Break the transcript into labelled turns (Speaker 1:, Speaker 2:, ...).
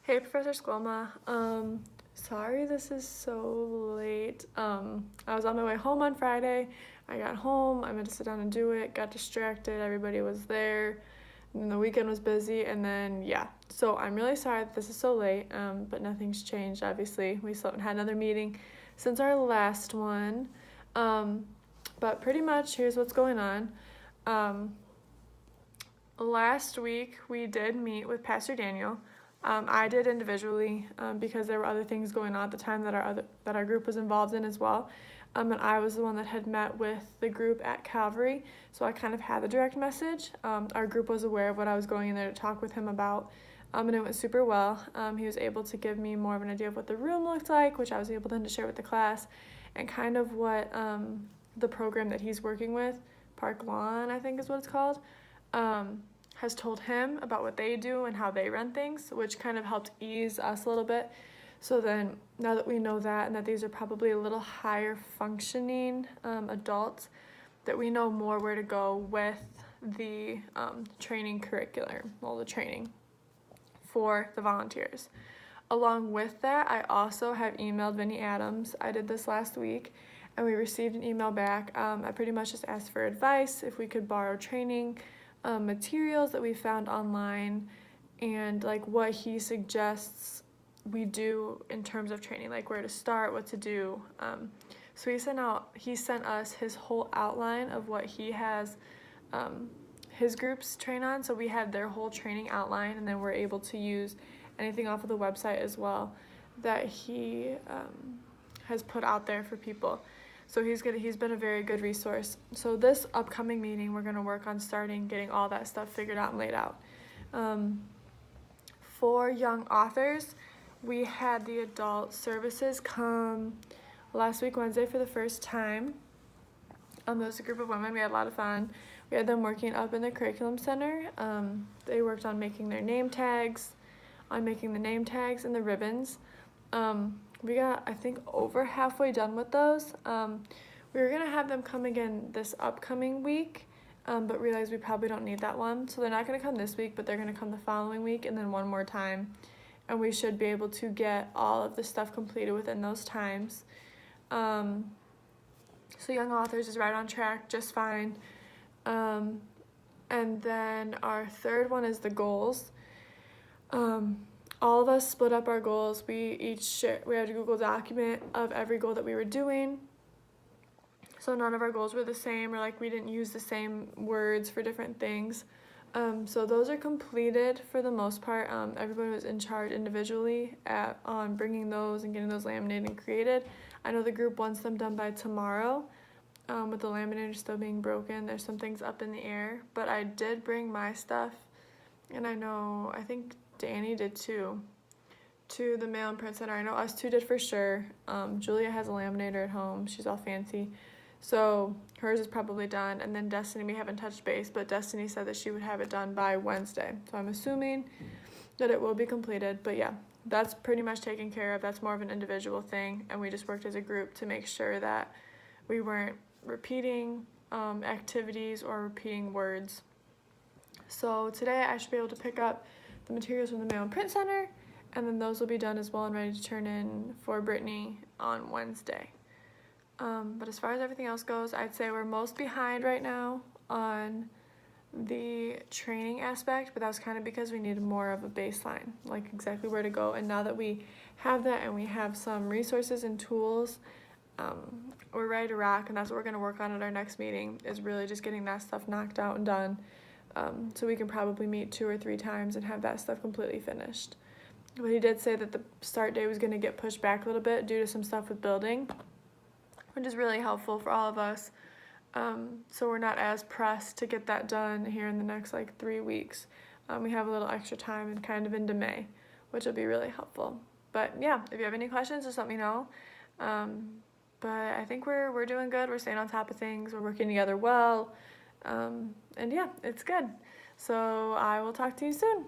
Speaker 1: Hey, Professor Skolma. Sorry this is so late. I was on my way home on Friday. I got home, I meant to sit down and do it, got distracted, everybody was there, and the weekend was busy, and then, yeah. So I'm really sorry that this is so late, but nothing's changed, obviously. We still haven't had another meeting since our last one. Um, but pretty much, here's what's going on. Um, Last week, we did meet with Pastor Daniel. I did individually because there were other things going on at the time that our group was involved in as well. And I was the one that had met with the group at Calvary, so I kind of had the direct message. Our group was aware of what I was going in there to talk with him about, and it went super well. He was able to give me more of an idea of what the room looked like, which I was able then to share with the class, and kind of what the program that he's working with, Park Lawn, I think is what it's called, has told him about what they do and how they run things, which kind of helped ease us a little bit. So then, now that we know that and that these are probably a little higher functioning adults, that we know more where to go with the training curriculum, the training for the volunteers. Along with that, I also have emailed Vinnie Adams. I did this last week, and we received an email back. I pretty much just asked for advice, if we could borrow training materials that we found online, and like what he suggests we do in terms of training, like where to start, what to do. So he sent us his whole outline of what he has his groups train on. So we had their whole training outline, and then we're able to use anything off of the website as well that he has put out there for people. So he's been a very good resource. So this upcoming meeting, we're gonna work on getting all that stuff figured out and laid out. For young authors, we had the adult services come last week Wednesday for the first time. It was a group of women. We had a lot of fun. We had them working up in the curriculum center. They worked on making their name tags, and the ribbons. We got, I think, over halfway done with those. We were gonna have them come again this upcoming week, but realized we probably don't need that one. So they're not gonna come this week, but they're gonna come the following week and then one more time. And we should be able to get all of the stuff completed within those times. So Young Authors is right on track, just fine. And then our third one is the goals. All of us split up our goals. We had a Google document of every goal that we were doing. So none of our goals were the same, or like we didn't use the same words for different things. So those are completed for the most part. Everybody was in charge individually on bringing those and getting those laminated and created. I know the group wants them done by tomorrow. With the laminator still being broken, there's some things up in the air, but I did bring my stuff, and I think Danny did too, to the mail and print center. I know us two did for sure. Julia has a laminator at home. She's all fancy. So hers is probably done. And then Destiny, we haven't touched base, but Destiny said that she would have it done by Wednesday. So I'm assuming that it will be completed. But yeah, that's pretty much taken care of. That's more of an individual thing. And we just worked as a group to make sure that we weren't repeating activities or repeating words. So today I should be able to pick up the materials from the mail and print center, and then those will be done as well and ready to turn in for Brittany on Wednesday. But as far as everything else goes, I'd say we're most behind right now on the training aspect, but that was kind of because we needed more of a baseline, like exactly where to go. And now that we have that and we have some resources and tools, we're ready to rock, and that's what we're going to work on at our next meeting, is really just getting that stuff knocked out and done. So we can probably meet 2 or 3 times and have that stuff completely finished. But he did say that the start date was going to get pushed back a little bit due to some stuff with building, which is really helpful for all of us. So we're not as pressed to get that done here in the next 3 weeks. We have a little extra time and kind of into May, which will be really helpful. But yeah, if you have any questions, just let me know. But I think we're doing good. We're staying on top of things. We're working together well. And yeah, it's good. So I will talk to you soon.